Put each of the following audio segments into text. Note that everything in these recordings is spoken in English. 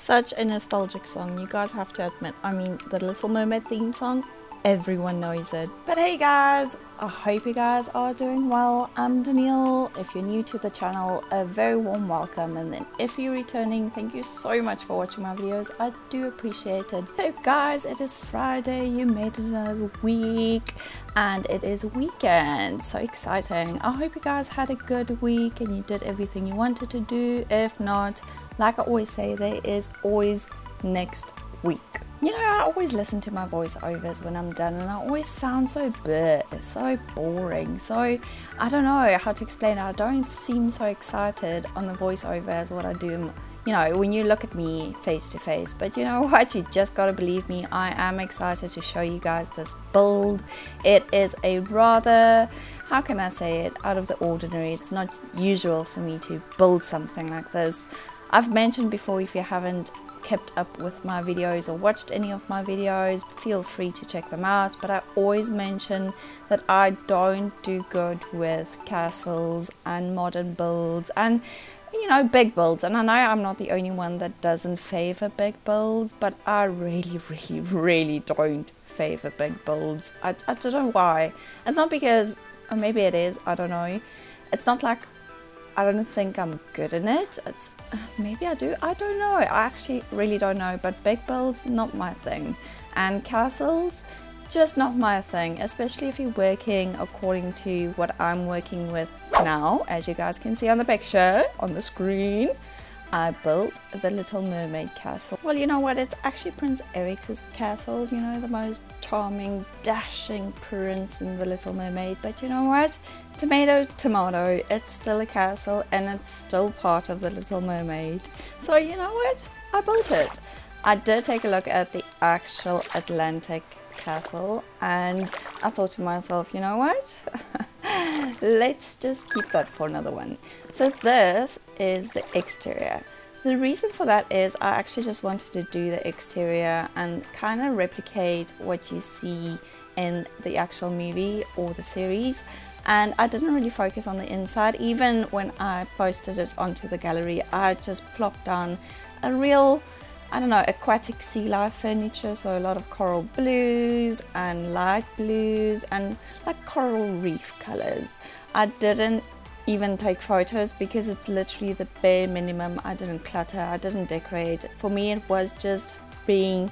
such a nostalgic song, you guys have to admit. I mean, the Little Mermaid theme song, everyone knows it. But hey guys, I hope you guys are doing well. I'm Danielle. If you're new to the channel, a very warm welcome, and then if you're returning, thank you so much for watching my videos. I do appreciate it. So guys, it is Friday, you made it another week, and it is weekend. So exciting. I hope you guys had a good week and you did everything you wanted to do. If not, like I always say, there is always next week. You know, I always listen to my voiceovers when I'm done, and I always sound so bleh, so boring. So I don't know how to explain it. I don't seem so excited on the voiceover as what I do, you know, when you look at me face to face. But you know what, you just gotta believe me, I am excited to show you guys this build. It is a rather, how can I say it, out of the ordinary. It's not usual for me to build something like this. I've mentioned before, if you haven't kept up with my videos or watched any of my videos, feel free to check them out, but I always mention that I don't do good with castles and modern builds and, you know, big builds. And I know I'm not the only one that doesn't favor big builds, but I really don't favor big builds. I don't know why. It's not because, or maybe it is, I don't know. It's not like I don't think I'm good in it. It's maybe I do, I don't know. I actually really don't know, but big builds, not my thing. And castles, just not my thing, especially if you're working according to what I'm working with now. As you guys can see on the picture on the screen, I built the Little Mermaid castle. Well, you know what, it's actually Prince Eric's castle, you know, the most charming, dashing prince in the Little Mermaid. But you know what, tomato, tomato, it's still a castle and it's still part of the Little Mermaid. So you know what, I built it. I did take a look at the actual Atlantic castle and I thought to myself, you know what, let's just keep that for another one. So this is the exterior. The reason for that is I actually just wanted to do the exterior and kind of replicate what you see in the actual movie or the series, and I didn't really focus on the inside. Even when I posted it onto the gallery, I just plopped down a real, I don't know, aquatic sea life furniture, so a lot of coral blues and light blues and like coral reef colors. I didn't even take photos because it's literally the bare minimum. I didn't clutter, I didn't decorate. For me it was just being,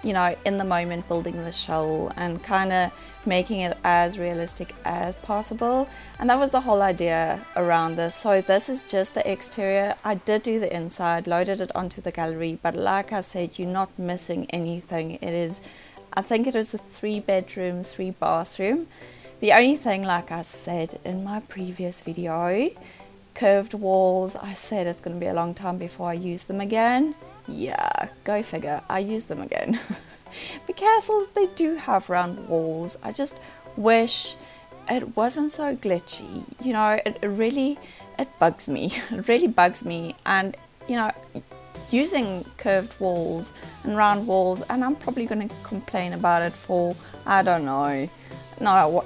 you know, in the moment, building the shell and kind of making it as realistic as possible. And that was the whole idea around this. So this is just the exterior. I did do the inside, loaded it onto the gallery, but like I said, you're not missing anything. It is, I think it was a 3-bedroom, 3-bathroom. The only thing, like I said in my previous video, curved walls. I said it's going to be a long time before I use them again. Yeah, go figure, I use them again. But castles, they do have round walls. I just wish it wasn't so glitchy. You know, it really bugs me. It really bugs me. And, you know, using curved walls and round walls, and I'm probably going to complain about it for, I don't know. No,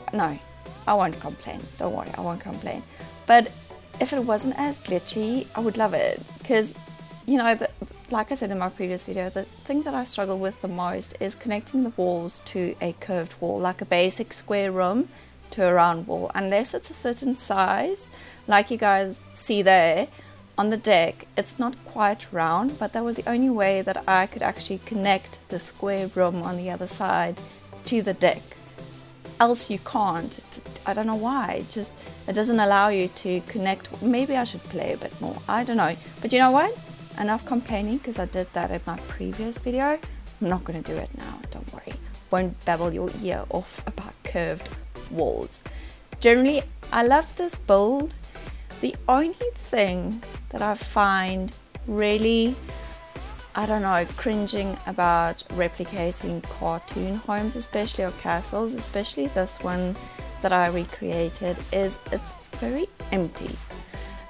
I won't complain. Don't worry, I won't complain. But if it wasn't as glitchy, I would love it. Because, you know, like I said in my previous video, the thing that I struggle with the most is connecting the walls to a curved wall, like a basic square room to a round wall. Unless it's a certain size, like you guys see there on the deck, it's not quite round, but that was the only way that I could actually connect the square room on the other side to the deck. Else you can't. I don't know why. It doesn't allow you to connect. Maybe I should play a bit more, I don't know. But you know what, enough complaining, because I did that in my previous video. I'm not going to do it now, don't worry. Won't babble your ear off about curved walls. Generally, I love this build. The only thing that I find really, I don't know, cringing about replicating cartoon homes, especially, or castles, especially this one that I recreated, is it's very empty.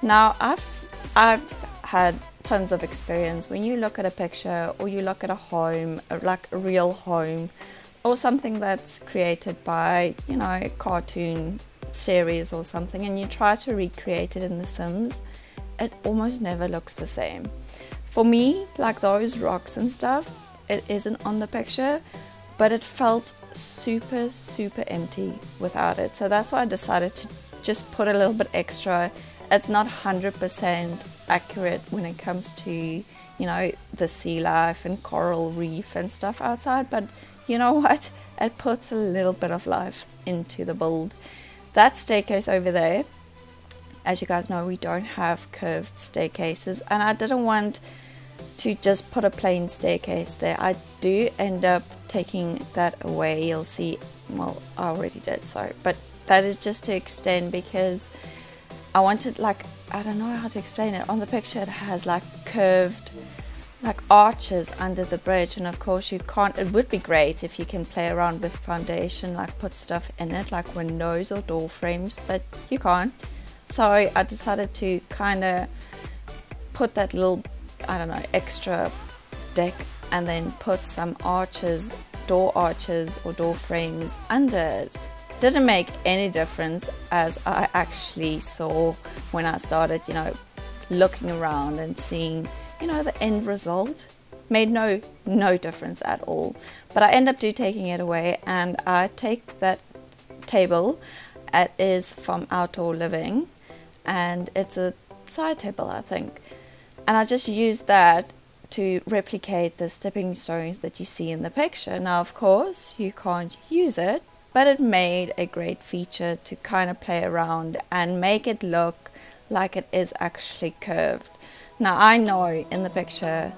Now, I've had tons of experience. When you look at a picture or you look at a home, like a real home, or something that's created by, you know, a cartoon series or something, and you try to recreate it in The Sims, it almost never looks the same. For me, like those rocks and stuff, it isn't on the picture, but it felt super, super empty without it. So that's why I decided to just put a little bit extra. It's not 100% accurate when it comes to, you know, the sea life and coral reef and stuff outside, but you know what? It puts a little bit of life into the build. That staircase over there, as you guys know, we don't have curved staircases, and I didn't want to just put a plain staircase there. I do end up taking that away. You'll see, well, I already did, sorry, but that is just to extend because I wanted, like, I don't know how to explain it. On the picture it has like curved, like arches under the bridge, and of course you can't, it would be great if you can play around with foundation, like put stuff in it like windows or door frames, but you can't. So I decided to kind of put that little, I don't know, extra deck and then put some arches, door arches or door frames under it. Didn't make any difference, as I actually saw when I started, you know, looking around and seeing, you know, the end result. Made no difference at all. But I end up taking it away, and I take that table. It is from Outdoor Living, and it's a side table, I think. And I just use that to replicate the stepping stones that you see in the picture. Now, of course, you can't use it, but it made a great feature to kind of play around and make it look like it is actually curved. Now, I know in the picture,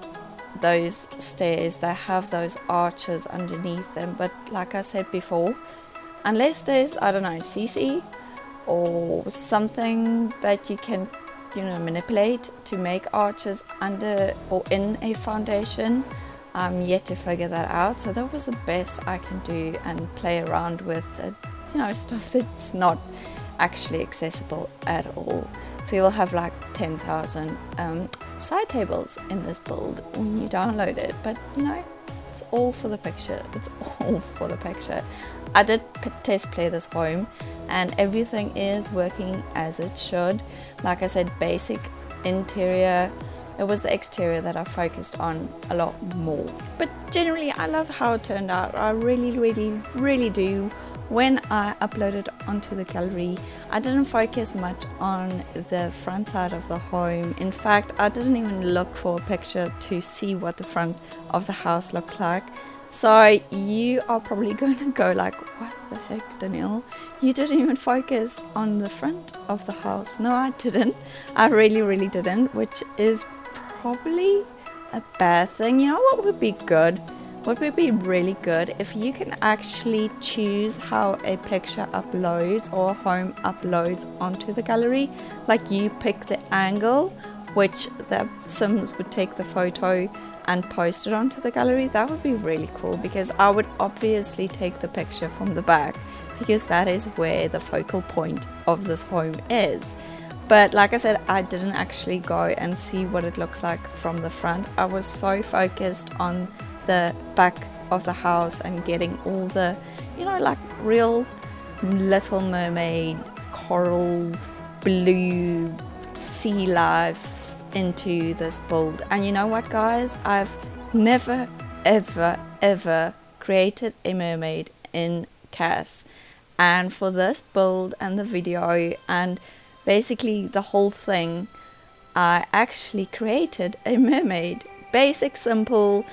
those stairs, they have those arches underneath them, but like I said before, unless there's, I don't know, CC or something that you can, you know, manipulate to make arches under or in a foundation, I'm yet to figure that out. So that was the best I can do and play around with, you know, stuff that's not actually accessible at all. So you'll have like 10,000 side tables in this build when you download it, but you know, it's all for the picture. It's all for the picture. I did test play this home and everything is working as it should. Like I said, basic interior. It was the exterior that I focused on a lot more. But generally, I love how it turned out. I really do. When I uploaded onto the gallery, I didn't focus much on the front side of the home. In fact, I didn't even look for a picture to see what the front of the house looks like. So you are probably going to go like, what the heck, Danielle? You didn't even focus on the front of the house. No, I didn't. I really didn't, which is probably a bad thing. You know what would be good? What would be really good if you can actually choose how a picture uploads or a home uploads onto the gallery. Like you pick the angle which the Sims would take the photo and post it onto the gallery. That would be really cool, because I would obviously take the picture from the back because that is where the focal point of this home is. But like I said, I didn't actually go and see what it looks like from the front. I was so focused on the back of the house and getting all the, you know, like real Little Mermaid, coral, blue, sea life into this build. And you know what, guys? I've never, ever created a mermaid in CAS. And for this build and the video and basically the whole thing, I actually created a mermaid. Basic, simple,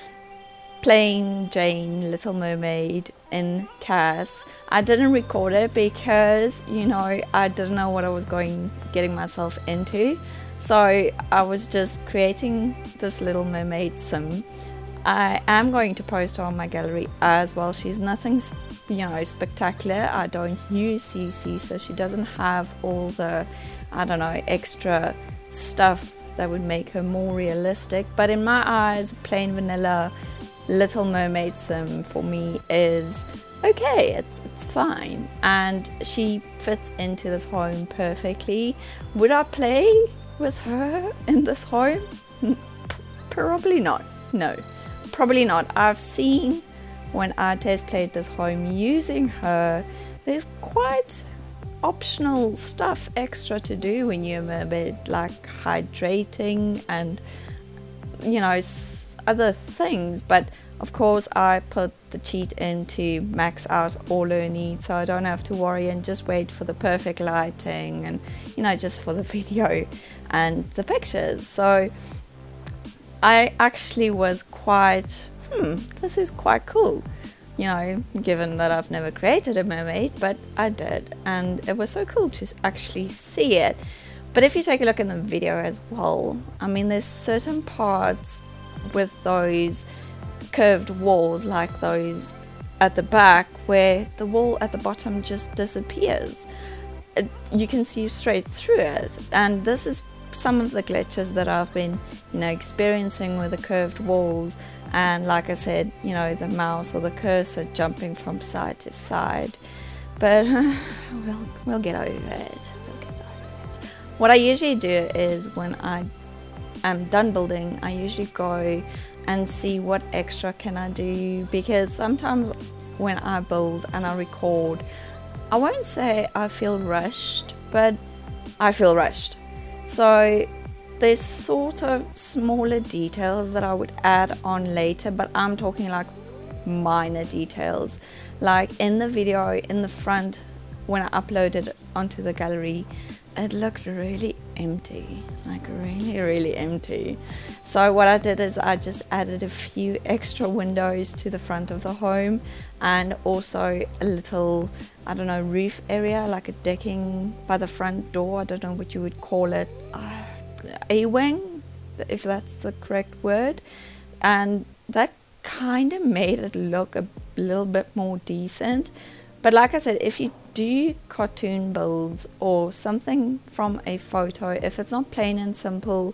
plain Jane Little Mermaid in CAS. I didn't record it because, you know, I didn't know what I was getting myself into. So I was just creating this Little Mermaid sim. I am going to post her on my gallery as well. She's nothing, you know, spectacular. I don't use CC, so she doesn't have all the, I don't know, extra stuff that would make her more realistic. But in my eyes, plain vanilla Little Mermaid sim for me is okay. It's fine, and she fits into this home perfectly. Would I play with her in this home? Probably not. No, probably not. I've seen when I test played this home using her, there's quite optional stuff extra to do when you're a mermaid, like hydrating and you know, other things, but of course I put the cheat in to max out all her needs, so I don't have to worry and just wait for the perfect lighting and, you know, just for the video and the pictures. So I actually was quite, this is quite cool, you know, given that I've never created a mermaid, but I did, and it was so cool to actually see it. But if you take a look in the video as well, I mean, there's certain parts with those curved walls, like those at the back, where the wall at the bottom just disappears. You can see straight through it, and this is some of the glitches that I've been, you know, experiencing with the curved walls. And like I said, you know, the mouse or the cursor jumping from side to side, but we'll get over it. What I usually do is when I am done building, I usually go and see what extra can I do, because sometimes when I build and I record, I won't say I feel rushed, but I feel rushed. So there's sort of smaller details that I would add on later, but I'm talking like minor details. Like in the video, in the front, when I uploaded it onto the gallery, it looked really empty, like really empty. So what I did is I just added a few extra windows to the front of the home, and also a little, I don't know, roof area, like a decking by the front door. I don't know what you would call it, a wing, if that's the correct word. And that kind of made it look a little bit more decent. But like I said, if you do cartoon builds or something from a photo, if it's not plain and simple,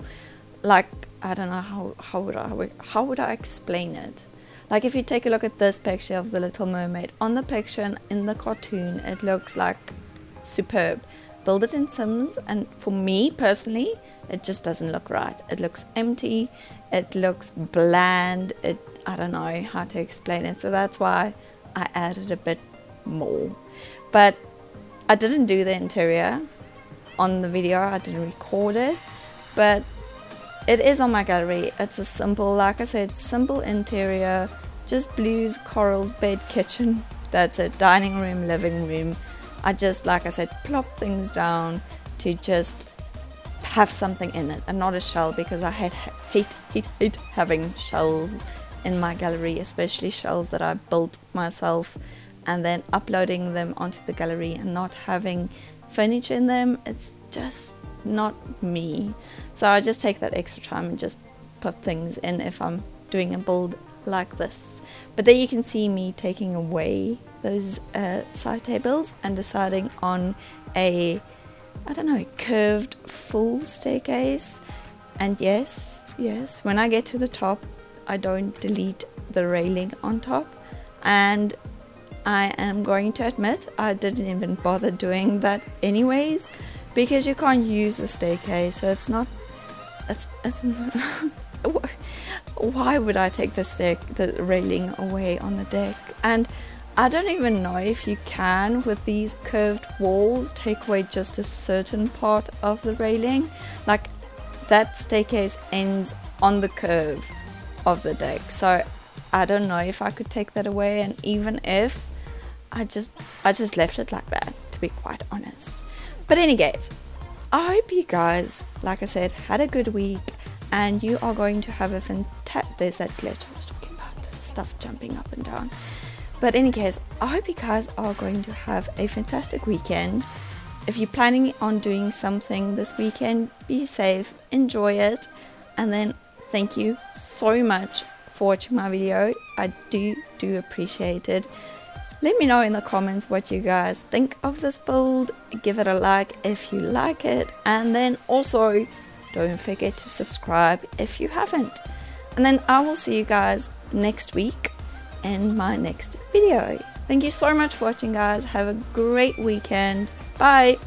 like, I don't know, how would I explain it? Like if you take a look at this picture of the Little Mermaid, on the picture and in the cartoon, it looks like superb. Build it in Sims, and for me personally, it just doesn't look right. It looks empty, it looks bland, I don't know how to explain it. So that's why I added a bit more. But I didn't do the interior on the video, I didn't record it, but it is on my gallery. It's a simple, like I said, simple interior, just blues, corals, bed, kitchen, that's it, dining room, living room. I just, like I said, plop things down to just have something in it and not a shell, because I hate having shells in my gallery, especially shells that I built myself and then uploading them onto the gallery and not having furniture in them. It's just not me. So I just take that extra time and just put things in if I'm doing a build like this. But there you can see me taking away those side tables and deciding on a, I don't know, curved full staircase. And yes, when I get to the top, I don't delete the railing on top. And I am going to admit I didn't even bother doing that anyways, because you can't use the staircase, so it's not, why would I take the railing away on the deck? And I don't even know if you can, with these curved walls, take away just a certain part of the railing. Like that staircase ends on the curve of the deck, so I don't know if I could take that away. And even if, I just left it like that, to be quite honest. But anyways, I hope you guys, like I said, had a good week, and you are going to have a fantastic, there's that glitch I was talking about, the stuff jumping up and down. But in any case, I hope you guys are going to have a fantastic weekend. If you're planning on doing something this weekend, be safe, enjoy it, and then thank you so much for watching my video. I do appreciate it. Let me know in the comments what you guys think of this build. Give it a like if you like it, and then also don't forget to subscribe if you haven't. And then I will see you guys next week in my next video. Thank you so much for watching, guys. Have a great weekend. Bye.